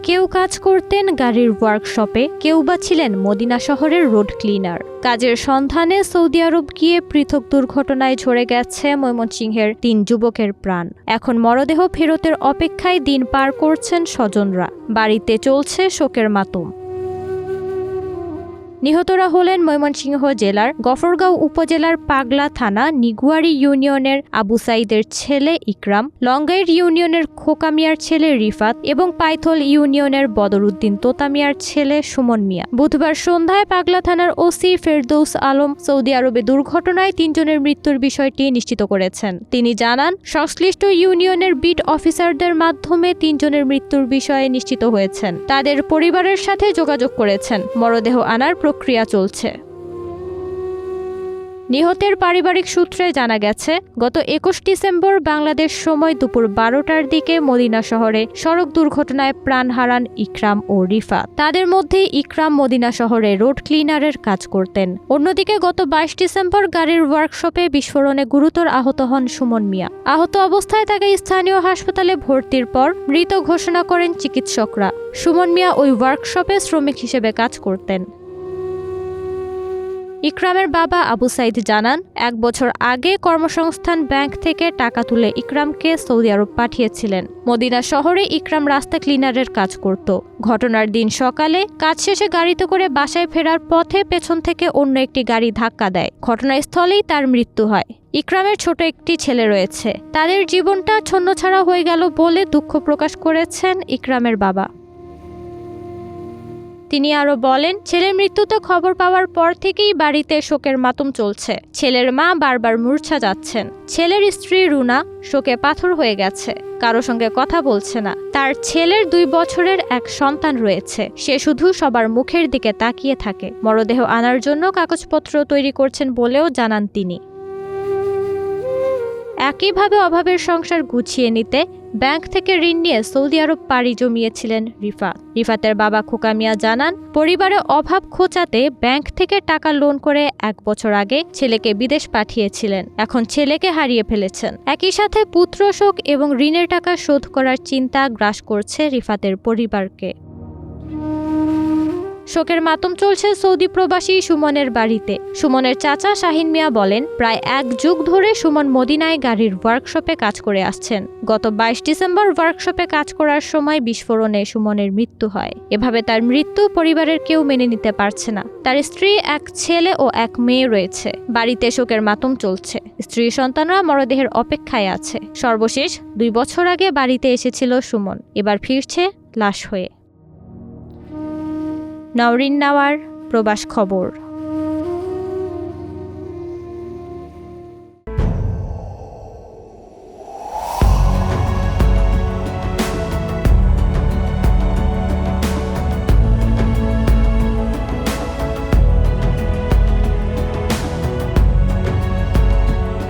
কেউ কাজ করতেন গাড়ির ওয়ার্কশপে, কেউ বা ছিলেন মদিনা শহরের রোড ক্লিনার। কাজের সন্ধানে সৌদি আরব গিয়ে পৃথক দুর্ঘটনায় ঝরে গেছে ময়মনসিংহের ৩ যুবকের প্রাণ। এখন মরদেহ ফেরতের অপেক্ষায় দিন পার করছেন স্বজনরা। বাড়িতে চলছে শোকের মাতম। নিহতরা হলেন ময়মনসিংহ জেলার গফরগাঁও উপজেলার পাগলা থানা নিগুয়ারি ইউনিয়নের আবু সাইদের ছেলে ইকরাম, লঙ্গাইর ইউনিয়নের খোকা মিয়ার ছেলে রিফাত এবং পাইথল ইউনিয়নের বদরউদ্দিন তোতা মিয়ার ছেলে সুমন মিয়া। বুধবার সন্ধ্যায় পাগলা থানার ওসি ফেরদৌস আলম সৌদি আরবে দুর্ঘটনায় ৩ জনের মৃত্যুর বিষয়টি নিশ্চিত করেছেন। তিনি জানান, সংশ্লিষ্ট ইউনিয়নের বিট অফিসারদের মাধ্যমে ৩ জনের মৃত্যুর বিষয়ে নিশ্চিত হয়েছেন। তাদের পরিবারের সাথে যোগাযোগ করেছেন। মরদেহ আনার প্রক্রিয়া চলছে। নিহতের পারিবারিক সূত্রে জানা গেছে, গত ২১ ডিসেম্বর বাংলাদেশ সময় দুপুর ১২টার দিকে মদিনা শহরে সড়ক দুর্ঘটনায় প্রাণ হারান ইকরাম ও রিফাত। তাদের মধ্যে ইকরাম মদিনা শহরে রোড ক্লিনারের কাজ করতেন। অন্যদিকে গত ২২ ডিসেম্বর গাড়ির ওয়ার্কশপে বিস্ফোরণে গুরুতর আহত হন সুমন মিয়া। আহত অবস্থায় তাকে স্থানীয় হাসপাতালে ভর্তির পর মৃত ঘোষণা করেন চিকিৎসকরা। সুমন মিয়া ওই ওয়ার্কশপে শ্রমিক হিসেবে কাজ করতেন। ইকরামের বাবা আবু সাইদ জানান, ১ বছর আগে কর্মসংস্থান ব্যাংক থেকে টাকা তুলে ইকরামকে সৌদি আরব পাঠিয়েছিলেন। মদিনা শহরে ইকরাম রাস্তা ক্লিনারের কাজ করত। ঘটনার দিন সকালে কাজ শেষে গাড়িতে করে বাসায় ফেরার পথে পেছন থেকে অন্য একটি গাড়ি ধাক্কা দেয়। ঘটনাস্থলেই তার মৃত্যু হয়। ইকরামের ছোট একটি ছেলে রয়েছে। তাদের জীবনটা ছন্নছাড়া হয়ে গেল বলে দুঃখ প্রকাশ করেছেন ইকরামের বাবা। তিনি আরো বলেন, ছেলের মৃত্যুতে খবর পাওয়ার পর থেকেই বাড়িতে শোকের মাতম চলছে। ছেলের মা বারবার মূর্ছা যাচ্ছেন। ছেলের স্ত্রী রুনা শোকে পাথর হয়ে গেছে। কারো সঙ্গে কথা বলছে না। তার ছেলের ২ বছরের এক সন্তান রয়েছে। সে শুধু সবার মুখের দিকে তাকিয়ে থাকে। মরদেহ আনার জন্য কাগজপত্র তৈরি করছেন বলেও জানান তিনি। একইভাবে অভাবের সংসার গুছিয়ে নিতে ব্যাংক থেকে ঋণ নিয়ে সৌদি আরব পাড়ি জমিয়েছিলেন রিফাত। রিফাতের বাবা খোকা মিয়া জানান, পরিবারে অভাব খোঁচাতে ব্যাংক থেকে টাকা লোন করে ১ বছর আগে ছেলেকে বিদেশ পাঠিয়েছিলেন। এখন ছেলেকে হারিয়ে ফেলেছেন। একই সাথে পুত্র শোক এবং ঋণের টাকা শোধ করার চিন্তা গ্রাস করছে রিফাতের পরিবারকে। শোকের মাতম চলছে সৌদি প্রবাসী সুমনের বাড়িতে। সুমনের চাচা শাহিন মিয়া বলেন, প্রায় ১ যুগ ধরে সুমন মদিনায় গাড়ির ওয়ার্কশপে কাজ করে আসছেন। গত ২২ ডিসেম্বর ওয়ার্কশপে কাজ করার সময় বিস্ফোরণে সুমনের মৃত্যু হয়। এভাবে তার মৃত্যু পরিবারের কেউ মেনে নিতে পারছে না। তার স্ত্রী, ১ ছেলে ও ১ মেয়ে রয়েছে। বাড়িতে শোকের মাতম চলছে। স্ত্রী সন্তানরা মরদেহের অপেক্ষায় আছে। সর্বশেষ ২ বছর আগে বাড়িতে এসেছিল সুমন। এবার ফিরছে লাশ হয়ে। নওরিন নাওয়ার, প্রবাস খবর।